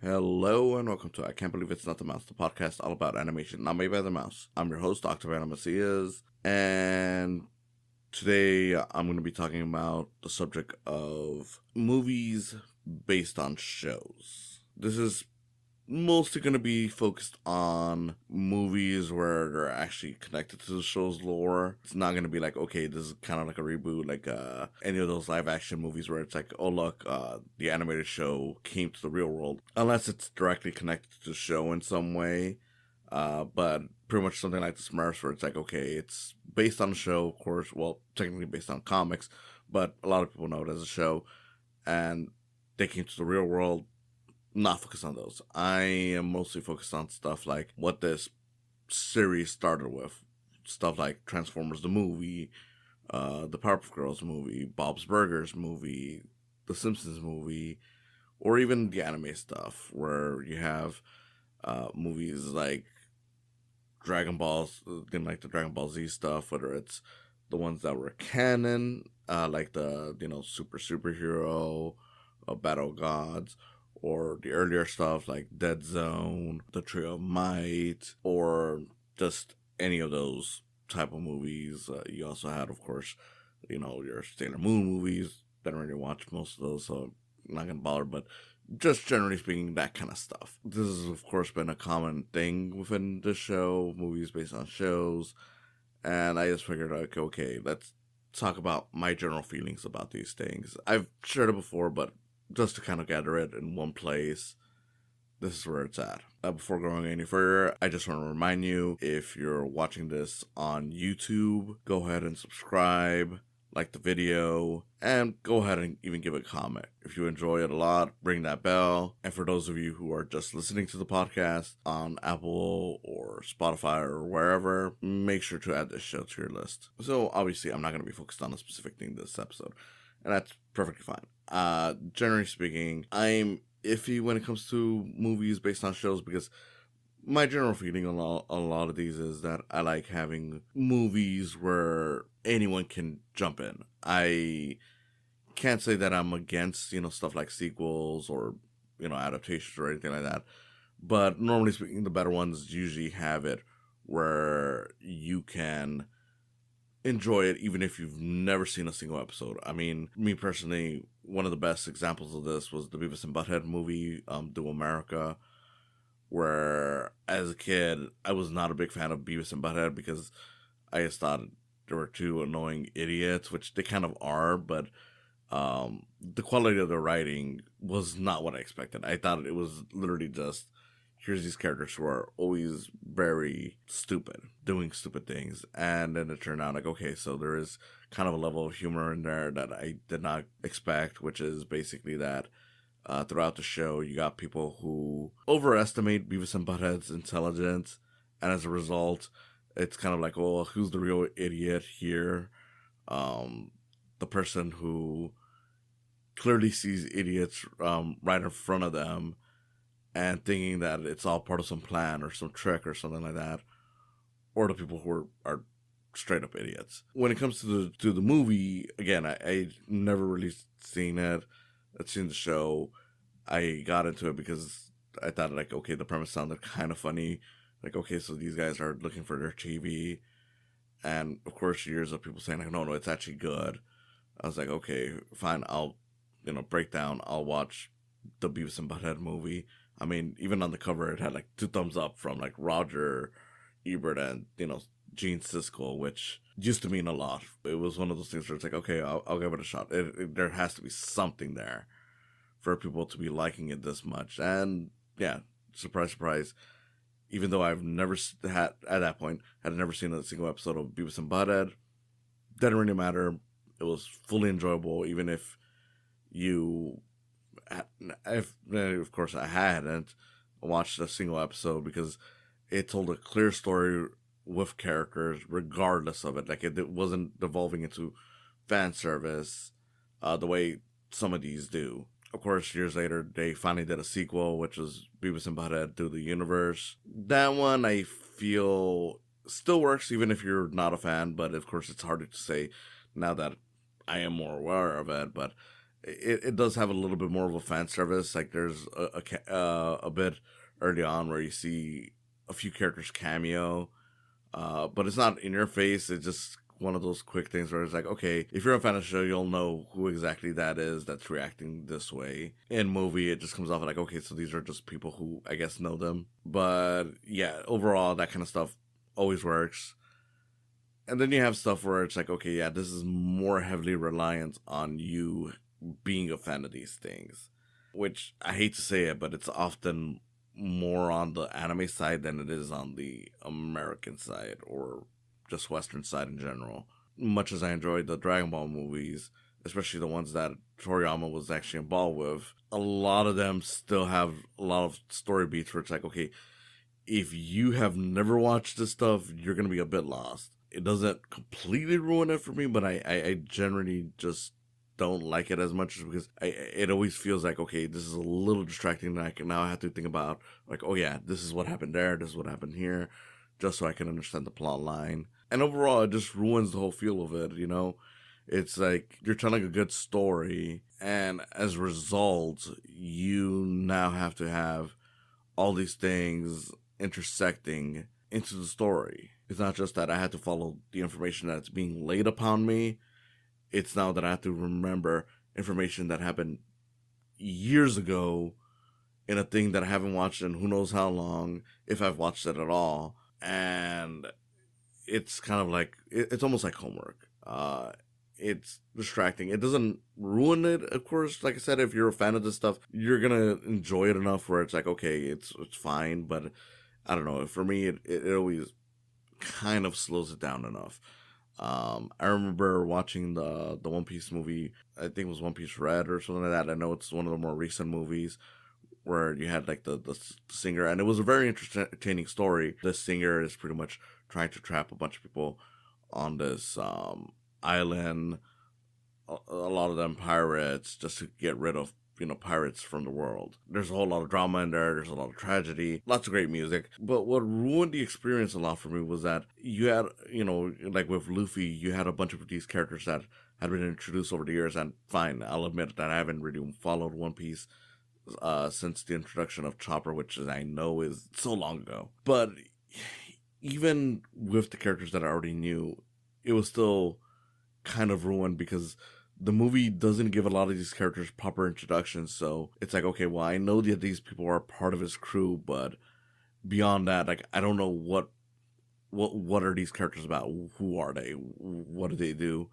Hello and welcome to I Can't Believe It's Not the Mouse, the podcast all about animation not made by the mouse. I'm your host, Dr. Van Macias, and today I'm going to be talking about the subject of movies based on shows. This is mostly going to be focused on movies where they're actually connected to the show's lore. It's not going to be like, okay, this is kind of like a reboot, like any of those live action movies where it's like, oh look, the animated show came to the real world, unless it's directly connected to the show in some way. But pretty much something like the Smurfs, where it's like, okay, it's based on the show, of course, well, technically based on comics, but a lot of people know it as a show, and they came to the real world. Not focused on those. I am mostly focused on stuff like what this series started with. Stuff like Transformers the movie, the Powerpuff Girls movie, Bob's Burgers movie, the Simpsons movie, or even the anime stuff where you have movies like Dragon Balls, like the Dragon Ball Z stuff, whether it's the ones that were canon, like the superhero, Battle of Gods, or the earlier stuff like Dead Zone, The Trio of Might, or just any of those type of movies. You also had, of course, your Sailor Moon movies. Didn't really watch most of those, so I'm not gonna bother. But just generally speaking, that kind of stuff. This has, of course, been a common thing within the show, movies based on shows, and I just figured, like, okay, let's talk about my general feelings about these things. I've shared it before, but just to kind of gather it in one place, this is where it's at. Before going any further, I just want to remind you, if you're watching this on YouTube, go ahead and subscribe, like the video, and go ahead and even give a comment. If you enjoy it a lot, ring that bell. And for those of you who are just listening to the podcast on Apple or Spotify or wherever, make sure to add this show to your list. So obviously I'm not going to be focused on a specific thing this episode, and that's perfectly fine. Generally speaking, I'm iffy when it comes to movies based on shows, because my general feeling on a lot of these is that I like having movies where anyone can jump in. I can't say that I'm against, stuff like sequels or, adaptations or anything like that. But normally speaking, the better ones usually have it where you can enjoy it even if you've never seen a single episode. I mean, me personally, one of the best examples of this was the Beavis and Butthead movie, Do America, where as a kid I was not a big fan of Beavis and Butthead because I just thought they were two annoying idiots, which they kind of are, but the quality of the writing was not what I expected. I thought it was literally just, here's these characters who are always very stupid, doing stupid things. And then it turned out like, okay, so there is kind of a level of humor in there that I did not expect, which is basically that throughout the show, you got people who overestimate Beavis and Butthead's intelligence. And as a result, it's kind of like, well, who's the real idiot here? The person who clearly sees idiots right in front of them and thinking that it's all part of some plan or some trick or something like that, or the people who are straight up idiots. When it comes to the movie, again, I never really seen it. I'd seen the show. I got into it because I thought, like, okay, the premise sounded kind of funny. Like, okay, so these guys are looking for their TV. And, of course, years of people saying, like, no, it's actually good. I was like, okay, fine, I'll, break down. I'll watch the Beavis and Butthead movie. I mean, even on the cover, it had, like, 2 thumbs up from, like, Roger Ebert and, Gene Siskel, which used to mean a lot. It was one of those things where it's like, okay, I'll give it a shot. There has to be something there for people to be liking it this much. And, yeah, surprise, surprise. Even though I've never had, at that point, had never seen a single episode of Beavis and Butthead, didn't really matter. It was fully enjoyable, even if of course, I hadn't watched a single episode, because it told a clear story with characters, regardless of it. Like, it wasn't devolving into fan service the way some of these do. Of course, years later, they finally did a sequel, which was Beavis and Butthead Through the Universe. That one, I feel, still works, even if you're not a fan, but of course, it's harder to say now that I am more aware of it. But it does have a little bit more of a fan service. Like there's a bit early on where you see a few characters cameo, but it's not in your face. It's just one of those quick things where it's like, okay, if you're a fan of the show, you'll know who exactly that is that's reacting this way. In movie, it just comes off like, okay, so these are just people who I guess know them. But yeah, overall, that kind of stuff always works. And then you have stuff where it's like, okay, yeah, this is more heavily reliant on you being a fan of these things. Which I hate to say it, but it's often more on the anime side than it is on the American side or just Western side in general. Much as I enjoyed the Dragon Ball movies, especially the ones that Toriyama was actually involved with, a lot of them still have a lot of story beats where it's like, okay, if you have never watched this stuff, you're going to be a bit lost. It doesn't completely ruin it for me, but I generally just don't like it as much because it always feels like, okay, this is a little distracting. And now I have to think about, like, oh yeah, this is what happened there, this is what happened here, just so I can understand the plot line. And overall, it just ruins the whole feel of it, you know? It's like you're telling a good story, and as a result, you now have to have all these things intersecting into the story. It's not just that I had to follow the information that's being laid upon me. It's now that I have to remember information that happened years ago in a thing that I haven't watched in who knows how long, if I've watched it at all. And it's kind of like, it's almost like homework. It's distracting. It doesn't ruin it, of course. Like I said, if you're a fan of this stuff, you're gonna enjoy it enough where it's like, okay, it's fine. But I don't know. For me, it always kind of slows it down enough. I remember watching the One Piece movie. I think it was One Piece Red or something like that. I know it's one of the more recent movies where you had like the singer, and it was a very entertaining story. The singer is pretty much trying to trap a bunch of people on this island. A lot of them pirates, just to get rid of pirates from the world. There's a whole lot of drama in there. There's a lot of tragedy, lots of great music. But what ruined the experience a lot for me was that you had, like with Luffy, you had a bunch of these characters that had been introduced over the years. And fine, I'll admit that I haven't really followed One Piece since the introduction of Chopper, which I know is so long ago. But even with the characters that I already knew, it was still kind of ruined because the movie doesn't give a lot of these characters proper introductions. So it's like, okay, well, I know that these people are part of his crew, but beyond that, like, I don't know what are these characters about? Who are they? What do they do?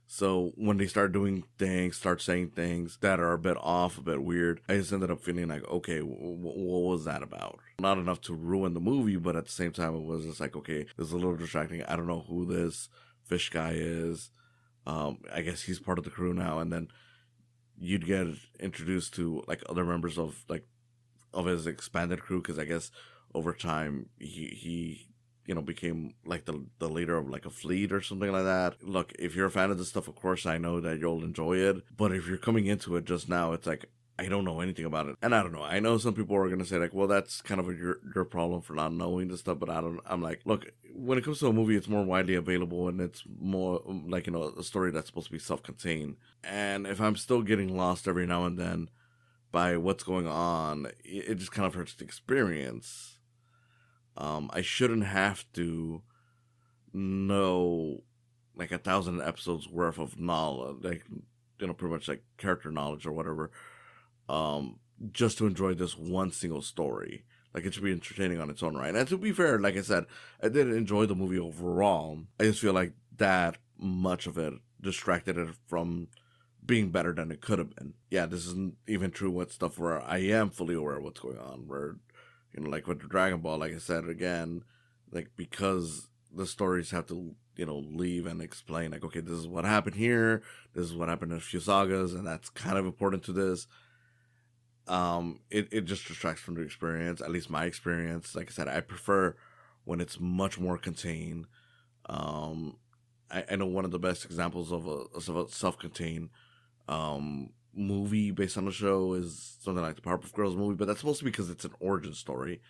So when they start doing things, start saying things that are a bit off, a bit weird, I just ended up feeling like, okay, what was that about? Not enough to ruin the movie, but at the same time, it was just like, okay, this is a little distracting. I don't know who this fish guy is. I guess he's part of the crew now, and then you'd get introduced to like other members of his expanded crew, because I guess over time he became like the leader of like a fleet or something like that. Look, if you're a fan of this stuff, of course I know that you'll enjoy it, but if you're coming into it just now, it's like, I don't know anything about it. And I don't know. I know some people are going to say like, well, that's kind of your problem for not knowing this stuff. But I'm like, look, when it comes to a movie, it's more widely available and it's more like, a story that's supposed to be self-contained. And if I'm still getting lost every now and then by what's going on, it just kind of hurts the experience. I shouldn't have to know like 1,000 episodes worth of knowledge, like, pretty much like character knowledge or whatever, just to enjoy this one single story. Like, it should be entertaining on its own right. And to be fair, like I said, I did enjoy the movie overall. I just feel like that much of it distracted it from being better than it could have been. Yeah, this isn't even true with stuff where I am fully aware of what's going on, where, like with the Dragon Ball, like I said again, like, because the stories have to, leave and explain, like, okay, this is what happened here, this is what happened in a few sagas, and that's kind of important to this. It just distracts from the experience, at least my experience. Like I said, I prefer when it's much more contained. I know one of the best examples of a self-contained movie based on the show is something like the Powerpuff Girls movie, but that's mostly because it's an origin story.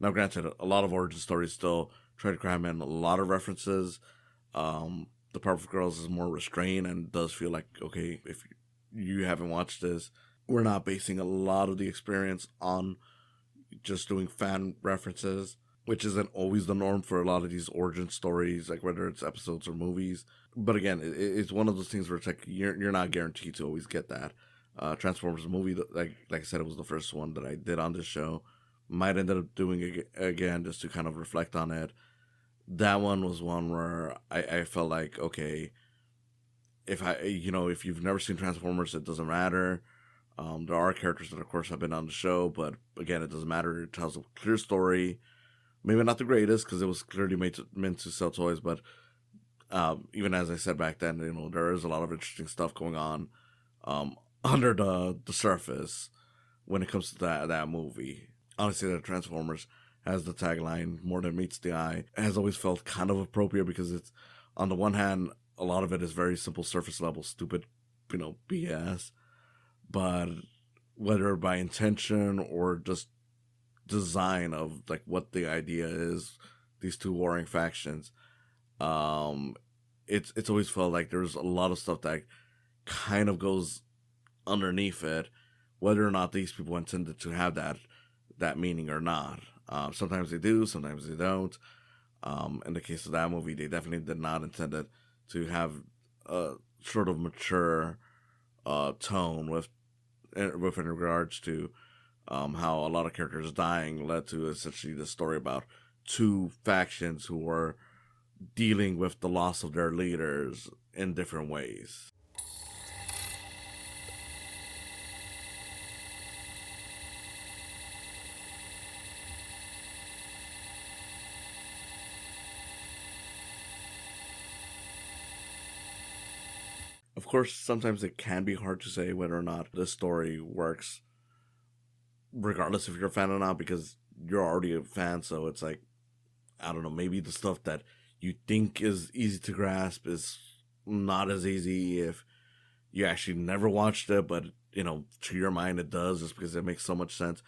Now, granted, a lot of origin stories still try to cram in a lot of references. The Powerpuff Girls is more restrained and does feel like, okay, if you haven't watched this, we're not basing a lot of the experience on just doing fan references, which isn't always the norm for a lot of these origin stories, like whether it's episodes or movies. But again, it's one of those things where it's like you're not guaranteed to always get that. Transformers movie, like I said, it was the first one that I did on this show. Might end up doing it again just to kind of reflect on it. That one was one where I felt like, okay, if you've never seen Transformers, it doesn't matter. There are characters that, of course, have been on the show, but again, it doesn't matter. It tells a clear story. Maybe not the greatest because it was clearly meant to sell toys, but even as I said back then, there is a lot of interesting stuff going on under the surface when it comes to that movie. Honestly, that Transformers has the tagline "More than meets the eye." It has always felt kind of appropriate because it's, on the one hand, a lot of it is very simple, surface level, stupid, BS. But whether by intention or just design of like what the idea is, these two warring factions, um, it's always felt like there's a lot of stuff that kind of goes underneath it, whether or not these people intended to have that meaning or not. Sometimes they do, sometimes they don't. In the case of that movie, they definitely did not intend it to have a sort of mature tone with in regards to how a lot of characters dying led to essentially the story about two factions who were dealing with the loss of their leaders in different ways. Of course, sometimes it can be hard to say whether or not the story works, regardless if you're a fan or not, because you're already a fan. So it's like, I don't know, maybe the stuff that you think is easy to grasp is not as easy if you actually never watched it, but to your mind it does, just because it makes so much sense.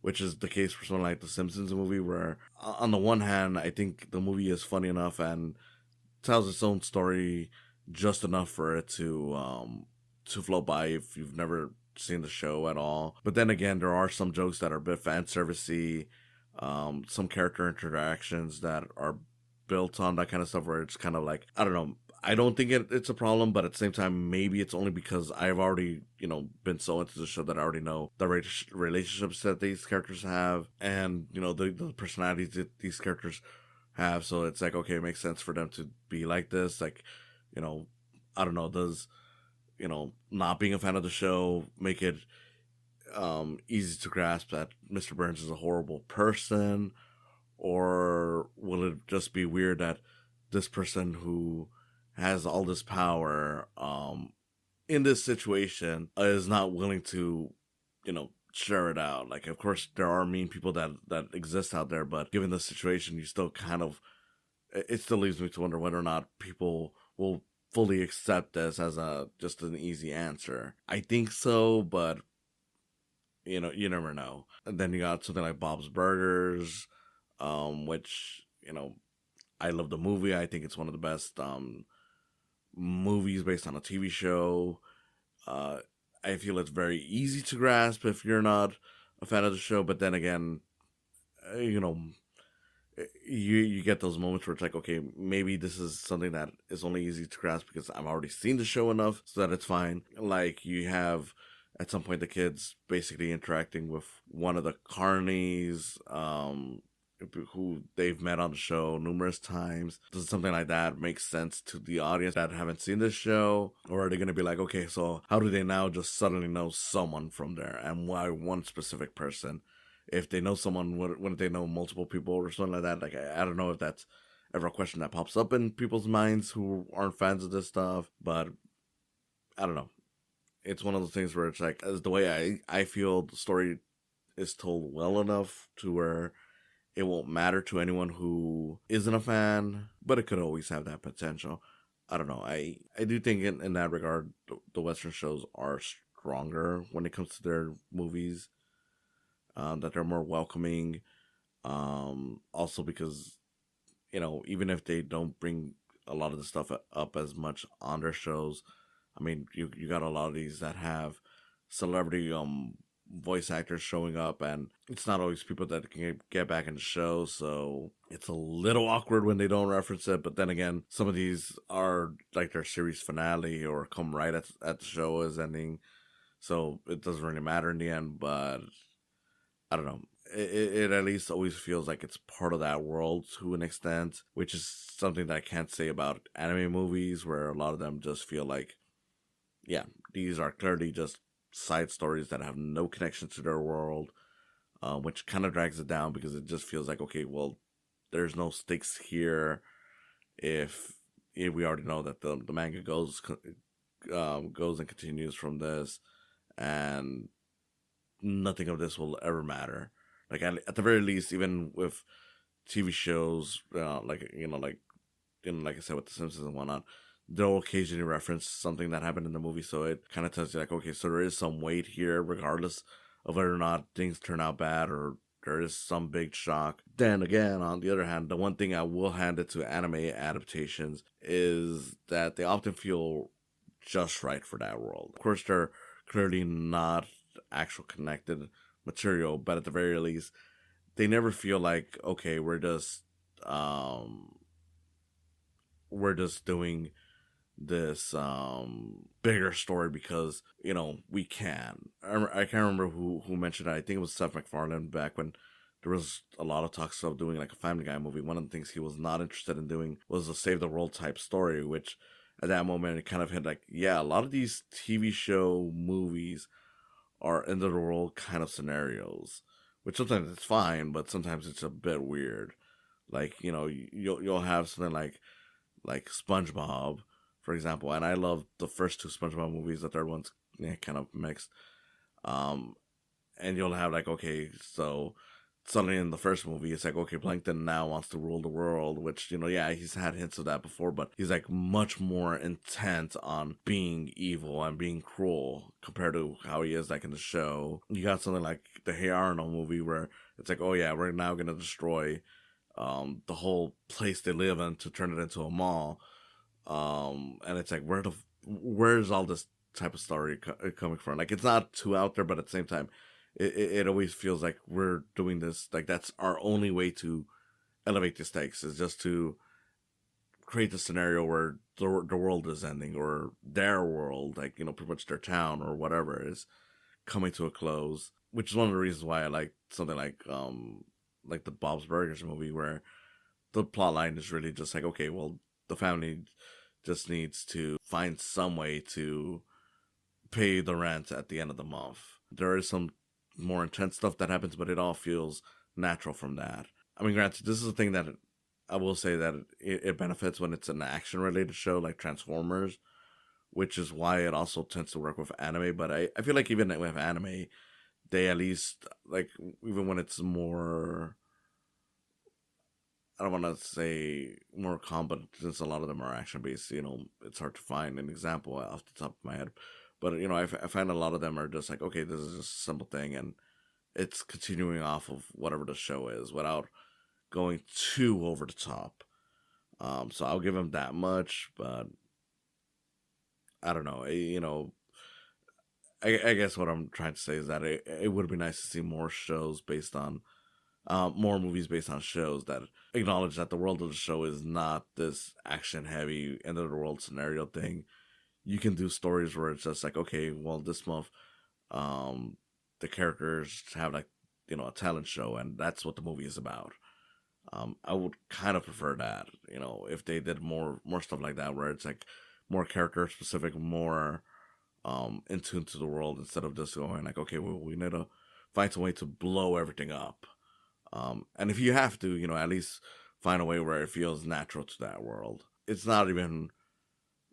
Which is the case for something like the Simpsons movie, where on the one hand, I think the movie is funny enough and tells its own story just enough for it to float by if you've never seen the show at all. But then again, there are some jokes that are a bit fan servicey, some character interactions that are built on that kind of stuff where it's kind of like, I don't know. I don't think it's a problem, but at the same time, maybe it's only because I've already, been so into the show that I already know the relationships that these characters have, and the personalities that these characters have. So it's like, okay, it makes sense for them to be like this. Like, you know, I don't know, does not being a fan of the show make it easy to grasp that Mr. Burns is a horrible person, or will it just be weird that this person who has all this power in this situation is not willing to share it out? Like, of course there are mean people that exist out there, but given the situation, you still kind of, it still leaves me to wonder whether or not people will fully accept this as a just an easy answer. I think so, but you never know. And then you got something like Bob's Burgers, which I love the movie. I think it's one of the best movies based on a TV show. Uh, I feel it's very easy to grasp if you're not a fan of the show, but then again, you know, you get those moments where it's like, okay, maybe this is something that is only easy to grasp because I've already seen the show enough so that it's fine. Like, you have at some point the kids basically interacting with one of the carnies, who they've met on the show numerous times. Does something like that make sense to the audience that haven't seen this show? Or are they going to be like, okay, so how do they now just suddenly know someone from there? And why one specific person? If they know someone, wouldn't they know multiple people or something like that? Like, I don't know if that's ever a question that pops up in people's minds who aren't fans of this stuff, but I don't know. It's one of those things where it's like, as the way I feel the story is told well enough to where it won't matter to anyone who isn't a fan, but it could always have that potential. I don't know. I do think in that regard, the Western shows are stronger when it comes to their movies, that they're more welcoming. Also because, even if they don't bring a lot of the stuff up as much on their shows, I mean, you got a lot of these that have celebrity voice actors showing up, and it's not always people that can get back in the show, so it's a little awkward when they don't reference it. But then again, some of these are like their series finale or come right at the show is ending, so it doesn't really matter in the end. But I don't know. It at least always feels like it's part of that world to an extent, which is something that I can't say about anime movies, where a lot of them just feel like, yeah, these are clearly just side stories that have no connection to their world, which kind of drags it down because it just feels like, okay, well, there's no stakes here if we already know that the manga goes and continues from this, and nothing of this will ever matter. Like at the very least, even with TV shows, like I said with The Simpsons and whatnot, they'll occasionally reference something that happened in the movie, so it kind of tells you like, okay, so there is some weight here, regardless of whether or not things turn out bad or there is some big shock. Then again, on the other hand, the one thing I will hand it to anime adaptations is that they often feel just right for that world. Of course, they're clearly not actual connected material, but at the very least, they never feel like, okay, um we're just doing this bigger story because we can. I can't remember who mentioned it. I think it was Seth MacFarlane back when there was a lot of talks of doing like a Family Guy movie. One of the things he was not interested in doing was a Save the World type story, which at that moment it kind of hit like, yeah, a lot of these TV show movies are end of the world kind of scenarios, which sometimes it's fine, but sometimes it's a bit weird. Like you'll have something like SpongeBob, for example, and I love the first two SpongeBob movies. The third one's kind of mixed. Um, and you'll have like, okay, so suddenly in the first movie, it's like, okay, Plankton now wants to rule the world, which yeah, he's had hints of that before, but he's like much more intent on being evil and being cruel compared to how he is like in the show. You got something like the Hey Arnold movie where it's like, oh yeah, we're now gonna destroy the whole place they live in to turn it into a mall. And it's like, where's all this type of story coming from? Like, it's not too out there, but at the same time, it always feels like we're doing this, like that's our only way to elevate the stakes, is just to create the scenario where the world is ending, or their world, like pretty much their town or whatever, is coming to a close. Which is one of the reasons why I like something like the Bob's Burgers movie, where the plot line is really just like, okay, well, the family just needs to find some way to pay the rent at the end of the month. There is some more intense stuff that happens, but it all feels natural from that. I mean, granted, this is a thing that I will say that it benefits when it's an action related show like Transformers, which is why it also tends to work with anime. But I feel like even with anime, they at least, like, even when it's more, I don't want to say more combat, since a lot of them are action based. It's hard to find an example off the top of my head. But I find a lot of them are just like, okay, this is just a simple thing, and it's continuing off of whatever the show is without going too over the top. So I'll give them that much, but I don't know. I guess what I'm trying to say is that it would be nice to see more shows based on more movies based on shows that acknowledge that the world of the show is not this action heavy end of the world scenario thing. You can do stories where it's just like, okay, well, this month, um, the characters have like a talent show, and that's what the movie is about. I would kind of prefer that, if they did more stuff like that, where it's like more character specific, more in tune to the world, instead of just going like, okay, well, we need to find some way to blow everything up. And if you have to, at least find a way where it feels natural to that world. It's not even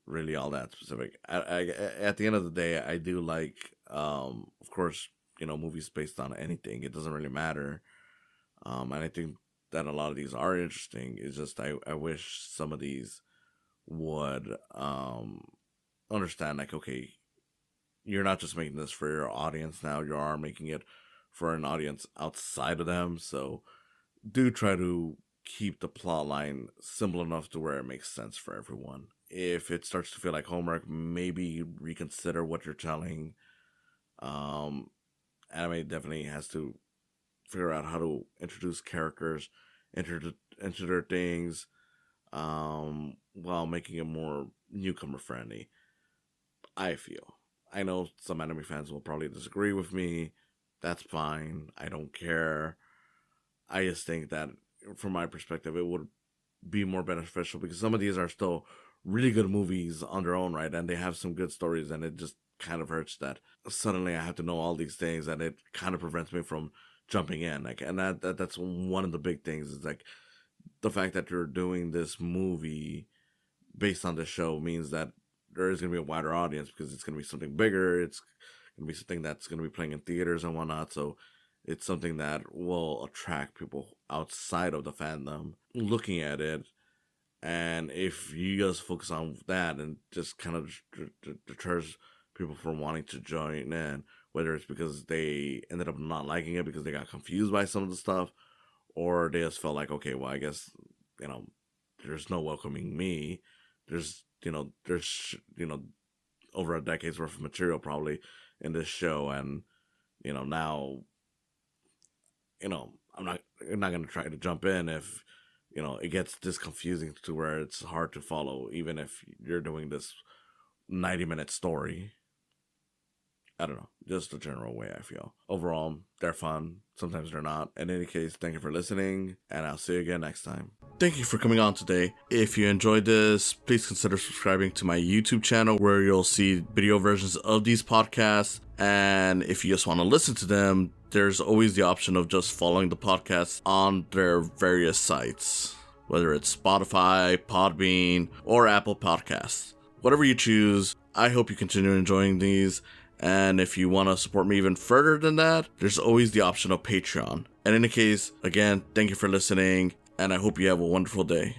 really all that specific. At the end of the day, I do like, of course, movies based on anything. It doesn't really matter. And I think that a lot of these are interesting. It's just I wish some of these would understand, like, okay, you're not just making this for your audience now, you are making it for an audience outside of them. So do try to keep the plot line simple enough to where it makes sense for everyone. if it starts to feel like homework, maybe reconsider what you're telling. Anime definitely has to figure out how to introduce characters into their things, while making it more newcomer friendly. I feel. I know some anime fans will probably disagree with me. That's fine. I don't care. I just think that, from my perspective, it would be more beneficial because some of these are still really good movies on their own right, and they have some good stories, and it just kind of hurts that suddenly I have to know all these things, and it kind of prevents me from jumping in. Like, and that's one of the big things is like the fact that you're doing this movie based on this show means that there is going to be a wider audience because it's going to be something bigger. It's going to be something that's going to be playing in theaters and whatnot. So it's something that will attract people outside of the fandom looking at it. And if you just focus on that and just kind of deters people from wanting to join in, whether it's because they ended up not liking it because they got confused by some of the stuff, or they just felt like, okay, well, I guess, you know, there's no welcoming me. There's over a decade's worth of material probably in this show, and now I'm not gonna try to jump in if it gets this confusing to where it's hard to follow, even if you're doing this 90-minute story. I don't know, just the general way I feel. Overall, they're fun. Sometimes they're not. In any case, thank you for listening, and I'll see you again next time. Thank you for coming on today. If you enjoyed this, please consider subscribing to my YouTube channel where you'll see video versions of these podcasts. And if you just want to listen to them, there's always the option of just following the podcast on their various sites, whether it's Spotify, Podbean, or Apple Podcasts. Whatever you choose, I hope you continue enjoying these. And if you want to support me even further than that, there's always the option of Patreon. And in any case, again, thank you for listening, and I hope you have a wonderful day.